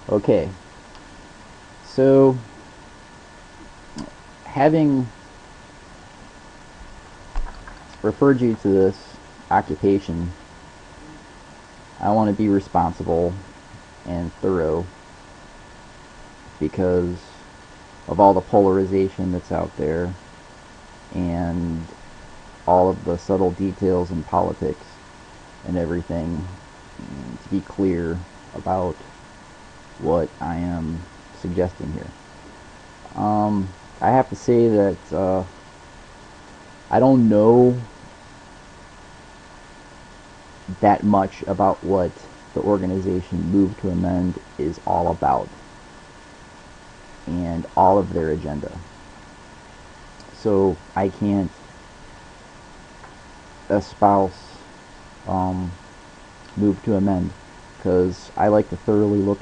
Okay, so having referred you to this occupation, I want to be responsible and thorough because of all the polarization that's out there and all of the subtle details in politics and everything, to be clear about what I am suggesting here. I have to say that I don't know that much about what the organization Move to Amend is all about and all of their agenda. So I can't espouse Move to Amend because I like to thoroughly look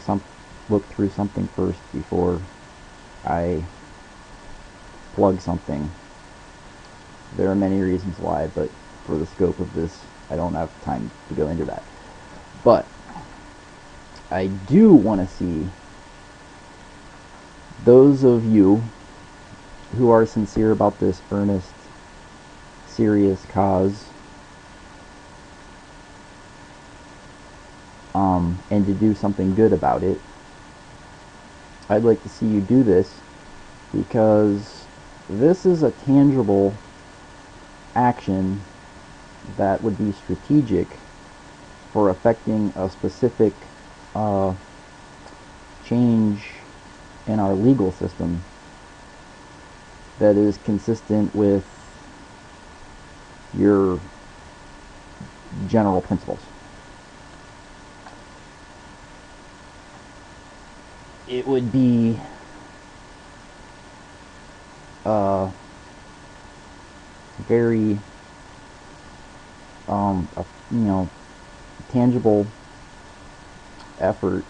through something first before I plug something. There are many reasons why, but for the scope of this, I don't have time to go into that. But I do want to see those of you who are sincere about this earnest, serious cause, and to do something good about it. I'd like to see you do this because this is a tangible action that would be strategic for affecting a specific change in our legal system that is consistent with your general principles. It would be very tangible effort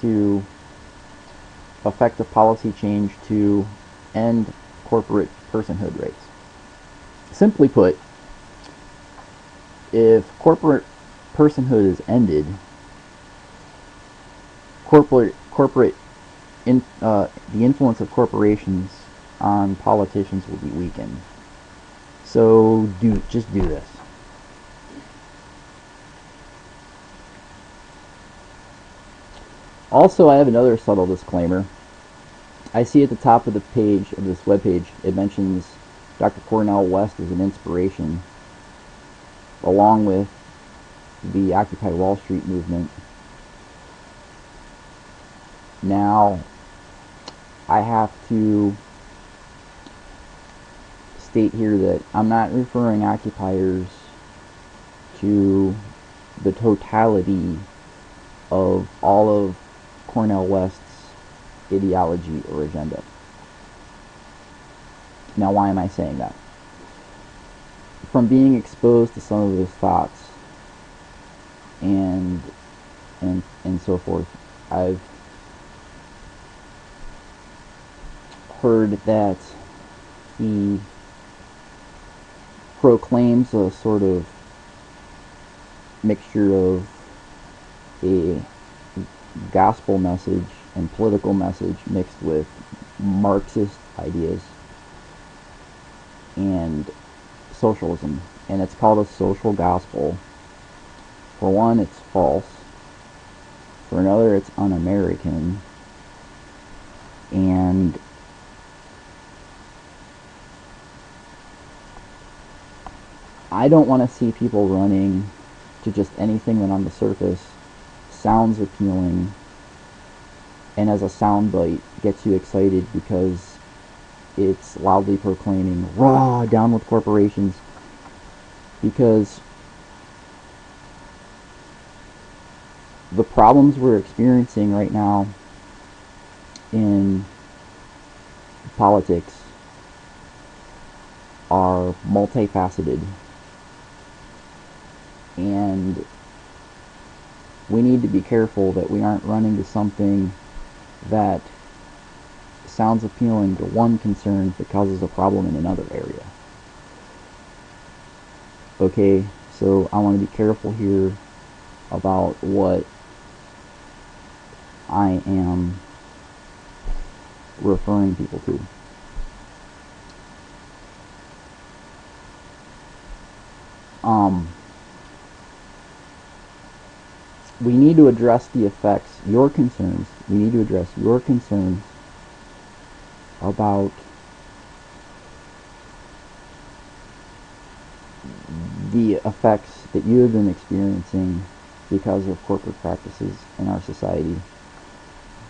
to affect a policy change to end corporate personhood rates. Simply put, if corporate personhood is ended, corporate the influence of corporations on politicians will be weakened. So just do this. Also, I have another subtle disclaimer. I see at the top of the page of this webpage, it mentions Dr. Cornel West as an inspiration, along with the Occupy Wall Street movement. Now, I have to state here that I'm not referring occupiers to the totality of all of Cornel West's ideology or agenda. Now, why am I saying that? From being exposed to some of his thoughts and so forth, I've heard that he proclaims a sort of mixture of a gospel message and political message mixed with Marxist ideas and socialism, and it's called a social gospel. For one, it's false. For another, it's un-American. And I don't want to see people running to just anything that on the surface sounds appealing and as a soundbite gets you excited because it's loudly proclaiming raw down with corporations, because the problems we're experiencing right now in politics are multifaceted, and we need to be careful that we aren't running to something that sounds appealing to one concern but causes a problem in another area. Okay, so I want to be careful here about what I am referring people to. We need to address the effects, your concerns. We need to address your concerns about the effects that you have been experiencing because of corporate practices in our society.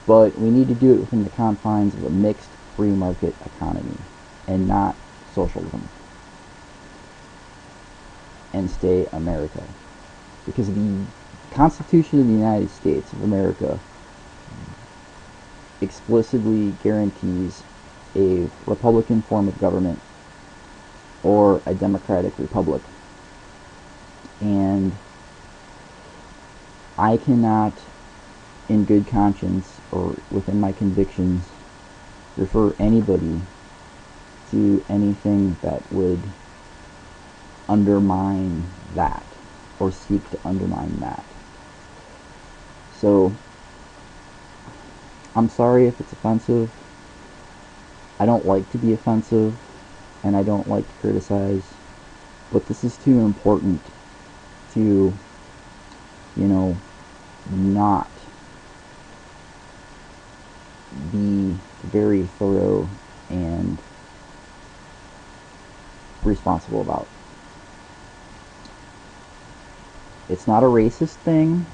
But we need to do it within the confines of a mixed free market economy and not socialism. And stay America. Because the Constitution of the United States of America explicitly guarantees a republican form of government or a democratic republic. And I cannot, in good conscience or within my convictions, refer anybody to anything that would undermine that or seek to undermine that. So, I'm sorry if it's offensive. I don't like to be offensive, and I don't like to criticize, but this is too important to, not be very thorough and responsible about. It's not a racist thing,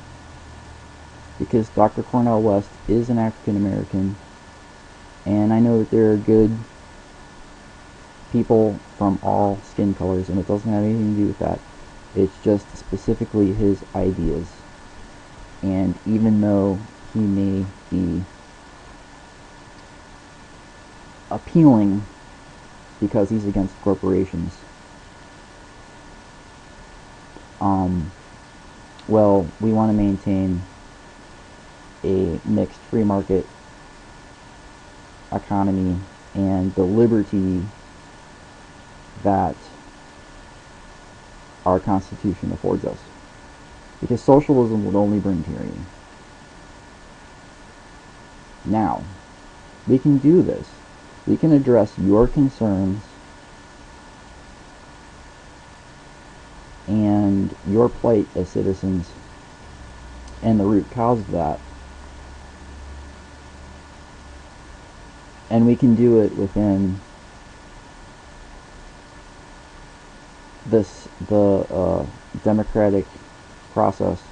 because Dr. Cornel West is an African American, and I know that there are good people from all skin colors, and it doesn't have anything to do with that. It's just specifically his ideas. And even though he may be appealing because he's against corporations, well, we want to maintain a mixed free market economy and the liberty that our Constitution affords us. Because socialism would only bring tyranny. Now, we can do this. We can address your concerns and your plight as citizens and the root cause of that. And we can do it within the democratic process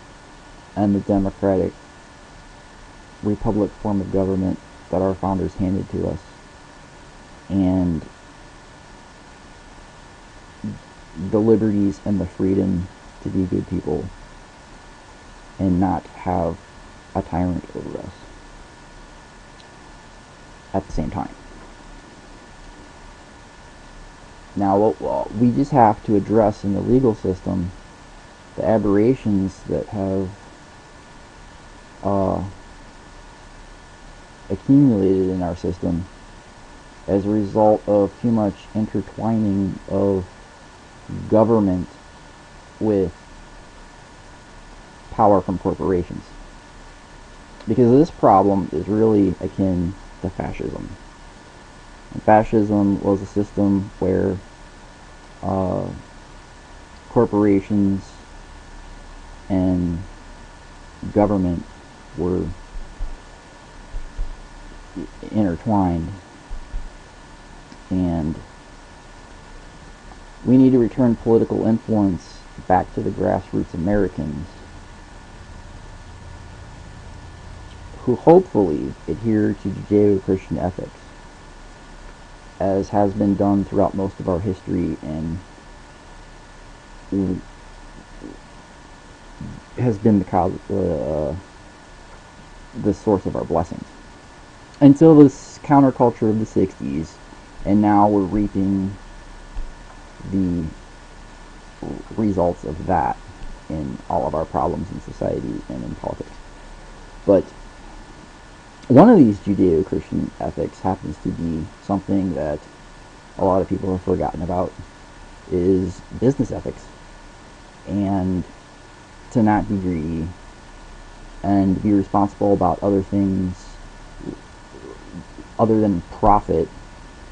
and the democratic republic form of government that our founders handed to us, and the liberties and the freedom to be good people and not have a tyrant over us at the same time. Now, we just have to address in the legal system the aberrations that have accumulated in our system as a result of too much intertwining of government with power from corporations. Because this problem is really akin to fascism. And fascism was a system where corporations and government were intertwined, and we need to return political influence back to the grassroots Americans who hopefully adhere to Judeo-Christian ethics, as has been done throughout most of our history and has been the cause, the source of our blessings. Until this counterculture of the 60s, and now we're reaping the results of that in all of our problems in society and in politics. But one of these Judeo-Christian ethics happens to be something that a lot of people have forgotten about, is business ethics. And to not be greedy, and be responsible about other things other than profit,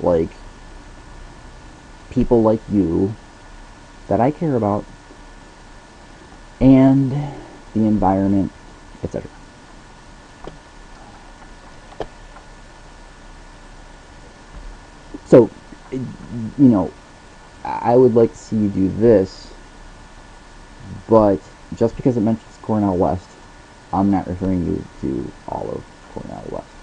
like people like you that I care about, and the environment, etc. So, I would like to see you do this, but just because it mentions Cornell West, I'm not referring you to all of Cornell West.